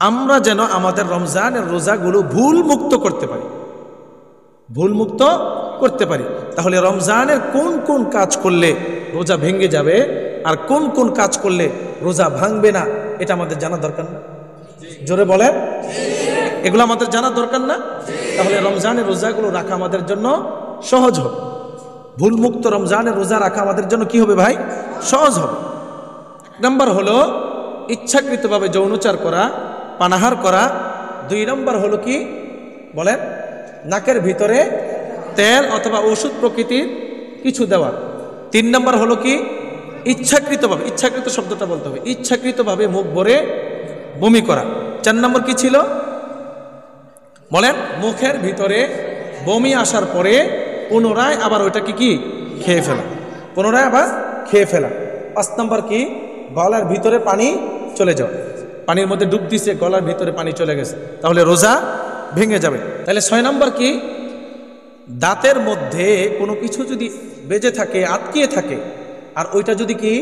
আমরা যেন আমাদের রমজানের রোজাগুলো ভুল মুক্ত করতে পারি, ভুল মুক্ত করতে পারি। তাহলে রমজানের কোন কোন কাজ করলে রোজা ভেঙে যাবে আর কোন কোন কাজ করলে রোজা ভাঙবে না, এটা আমাদের জানা দরকার না? জোরে বলেন, এগুলো আমাদের জানা দরকার না? তাহলে রমজানের রোজাগুলো রাখা আমাদের জন্য সহজ হবে। ভুল মুক্ত রমজানের রোজা রাখা আমাদের জন্য কি হবে ভাই? সহজ হবে। নাম্বার হলো ইচ্ছাকৃতভাবে যৌনাচার করা, পানাহার করা। 2 নম্বর হলো কি বলেন? নাকের ভিতরে তেল অথবা ওষুধ প্রকৃতির কিছু দেওয়া। 3 নম্বর হলো কি ইচ্ছাকৃতভাবে, ইচ্ছাকৃত শব্দটা বলতে হবে, ইচ্ছাকৃতভাবে মুখ ভরে বমি করা। 4 নম্বর কি ছিল বলেন? মুখের ভিতরে বমি আসার পরে পুনরায় আবার ওইটাকে কি খেয়ে ফেলা, পুনরায় আবার খেয়ে ফেলা। 5 নম্বর কি গলার ভিতরে পানি চলে যাওয়া, পানির মধ্যে ডুব দিছে, গলার ভিতরে পানি চলে গেছে, তাহলে রোজা ভেঙে যাবে। তাহলে 6 নম্বর কি দাঁতের মধ্যে কোনো কিছু যদি বেজে থাকে, আটকিয়ে থাকে, আর ওইটা যদি কি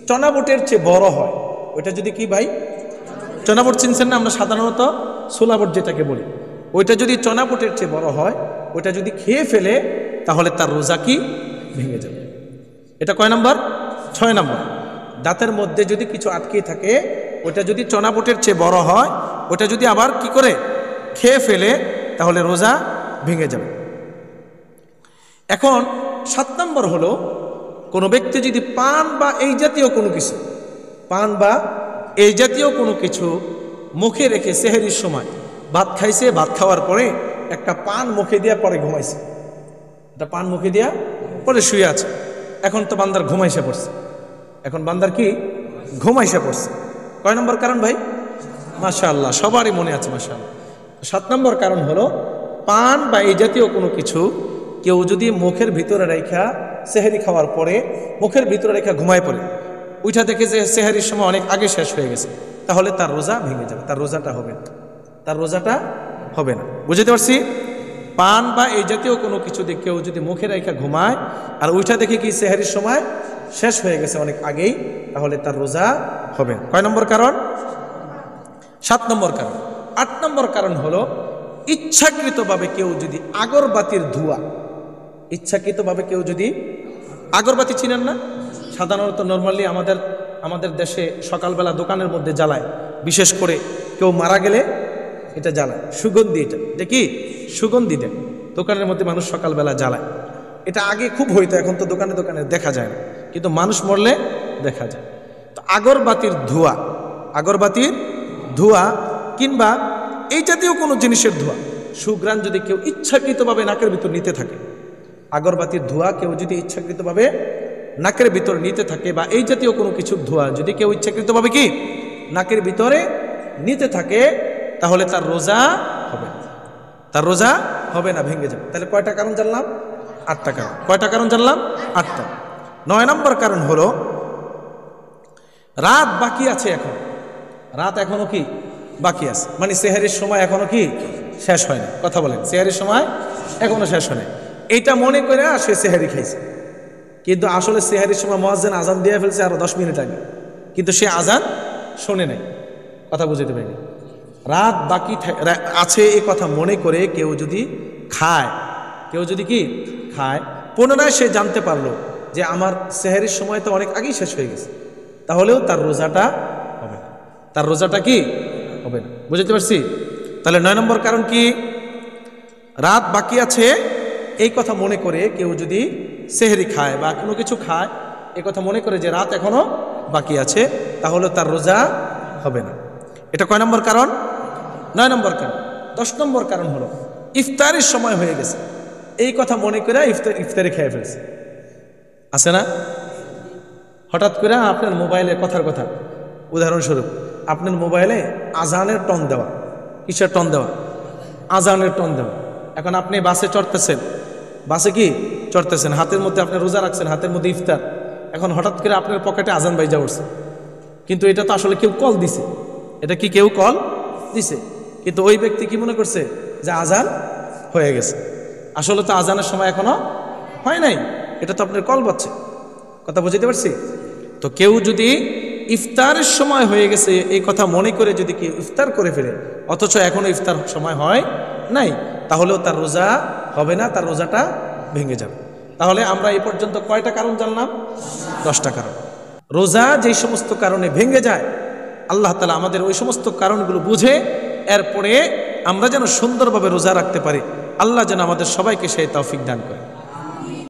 চনাবটের চেয়ে বড় হয়, ওইটা যদি কি ভাই চনাবট চিনছেন না? আমরা সাধারণত ছোলাবট যেটাকে বলি, ওইটা যদি চনাবটের চেয়ে বড় হয়, ওইটা যদি খেয়ে ফেলে তাহলে তার রোজা কি ভেঙে যাবে। এটা কয় নম্বর? 6 নম্বর। দাঁতের মধ্যে যদি কিছু আটকিয়ে থাকে, ওইটা যদি চনাবটের চেয়ে বড় হয়, ওইটা যদি আবার কি করে খেয়ে ফেলে তাহলে রোজা ভেঙে যাবে। এখন 7 নম্বর হলো কোনো ব্যক্তি যদি পান বা এই জাতীয় কোনো কিছু, পান বা এই জাতীয় কোনো কিছু মুখে রেখে সেহরির সময় ভাত খাইছে, ভাত খাওয়ার পরে একটা পান মুখে দিয়া পরে ঘুমাইছে, একটা পান মুখে দিয়া পরে শুয়ে আছে, এখন তো বান্দার ঘুমাইসে পড়ছে, এখন বান্দার কি ঘুমাইসে পড়ছে। কয় নম্বর কারণ ভাই? মাশাআল্লাহ, সবারই মনে আছে মাশাআল্লাহ। 7 নম্বর কারণ হলো পান বা এই জাতীয় কোনো কিছু কেউ যদি মুখের ভিতরে রেখা সেহরি খাওয়ার পরে মুখের ভিতরে রেখা ঘুমায় পড়ে, ওইটা দেখে যে সেহরির সময় অনেক আগে শেষ হয়ে গেছে, তাহলে তার রোজা ভেঙে যাবে, তার রোজাটা হবে না, তার রোজাটা হবে না। বুঝতে পারছি? পান বা এই জাতীয় কোনো কিছু দিয়ে কেউ যদি মুখে রেখা ঘুমায় আর ওইটা দেখে কি সেহরির সময় শেষ হয়ে গেছে অনেক আগেই, তাহলে তার রোজা হবে না। কয় নম্বর কারণ? 7 নম্বর কারণ। 8 নম্বর কারণ হলো ইচ্ছাকৃতভাবে কেউ যদি আগরবাতির ধোঁয়া, ইচ্ছাকৃতভাবে কেউ যদি আগরবাতি চিনেন না? সাধারণত নর্মালি আমাদের দেশে সকালবেলা দোকানের মধ্যে জ্বালায়, বিশেষ করে কেউ মারা গেলে এটা জ্বালায়, সুগন্ধি, এটা কি সুগন্ধি দেয়, দোকানের মধ্যে মানুষ সকালবেলা জ্বালায়। এটা আগে খুব হইতো, এখন তো দোকানে দোকানে দেখা যায় না, কিন্তু মানুষ মরলে দেখা যায়। তো আগরবাতির ধোঁয়া, আগরবাতির ধোঁয়া কিংবা এই জাতীয় কোনো জিনিসের ধোঁয়া, সুঘ্রাণ যদি কেউ ইচ্ছাকৃতভাবে নাকের ভিতর নিতে থাকে, আগরবাতির ধোঁয়া কেউ যদি ইচ্ছাকৃতভাবে নাকের ভিতর নিতে থাকে বা এই জাতীয় কোনো কিছু ধোঁয়া যদি কেউ ইচ্ছাকৃতভাবে কি নাকের ভিতরে নিতে থাকে, তাহলে তার রোজা হবে না, তার রোজা হবে না, ভেঙে যাবে। তাহলে কয়টা কারণ জানলাম? 8টা কারণ। কয়টা কারণ জানলাম? 8টা। 9 নম্বর কারণ হলো রাত বাকি আছে, এখন রাত এখনো কি বাকি আছে, মানে সেহরির সময় এখনো কি শেষ হয় না। কথা বলেন, সেহরির সময় এখনো শেষ হয় না, এইটা মনে করে সে সেহরি খাইছে, কিন্তু আসলে সেহরির সময় মুয়াজ্জিন আজান দিয়ে ফেলছে আরো 10 মিনিট আগে, কিন্তু সে আজান শোনে নাই। কথা বুঝতে পারিনি? রাত বাকি আছে এই কথা মনে করে কেউ যদি খায়, কেউ যদি কি খায়, পুনরায় সে জানতে পারলো যে আমার সেহরির সময় তো অনেক আগেই শেষ হয়ে গেছে, তাহলেও তার রোজাটা হবে না, তার রোজাটা কি হবে না। বুঝতে পারছি? তাহলে 9 নম্বর কারণ কি? রাত বাকি আছে এই কথা মনে করে কেউ যদি সেহরি খায় বা কোনো কিছু খায়, এই কথা মনে করে যে রাত এখনো বাকি আছে, তাহলে তার রোজা হবে না। এটা কয় নম্বর কারণ? 9 নম্বর কারণ। 10 নম্বর কারণ হলো ইফতারের সময় হয়ে গেছে, এই কথা মনে করে ইফতারি খেয়ে ফেলছে। আছে না? হঠাৎ করে আপনার মোবাইলে কথার কথা, উদাহরণস্বরূপ আপনার মোবাইলে আজানের টন দেওয়া, কিসের টন দেওয়া? আজানের টন দেওয়া। এখন আপনি বাসে চড়তেছেন, বাসে কি চড়তেছেন, হাতের মধ্যে আপনি রোজা রাখছেন, হাতের মধ্যে ইফতার, এখন হঠাৎ করে আপনার পকেটে আজান বাইজা উঠছে, কিন্তু এটা তো আসলে কেউ কল দিছে, এটা কি কেউ কল দিছে, কিন্তু ওই ব্যক্তি কি মনে করছে যে আজান হয়ে গেছে, আসলে তো আজানের সময় এখনো হয় নাই, এটা তো আপনার কল বাজছে। কথা বুঝতে পারছি? তো কেউ যদি ইফতারের সময় হয়ে গেছে এই কথা মনে করে যদি কেউ ইফতার করে ফেলে অথচ এখনো ইফতার সময় হয় নাই, তাহলেও তার রোজা হবে না, তার রোজাটা ভেঙে যাবে। তাহলে আমরা এই পর্যন্ত কয়টা কারণ জানলাম? 10টা কারণ। রোজা যেই সমস্ত কারণে ভেঙে যায়, আল্লাহ তাআলা আমাদের ওই সমস্ত কারণগুলো বুঝে এরপরে আমরা যেন সুন্দরভাবে রোজা রাখতে পারি। আল্লাহ যেন আমাদের সবাইকে সেই তৌফিক দান করে।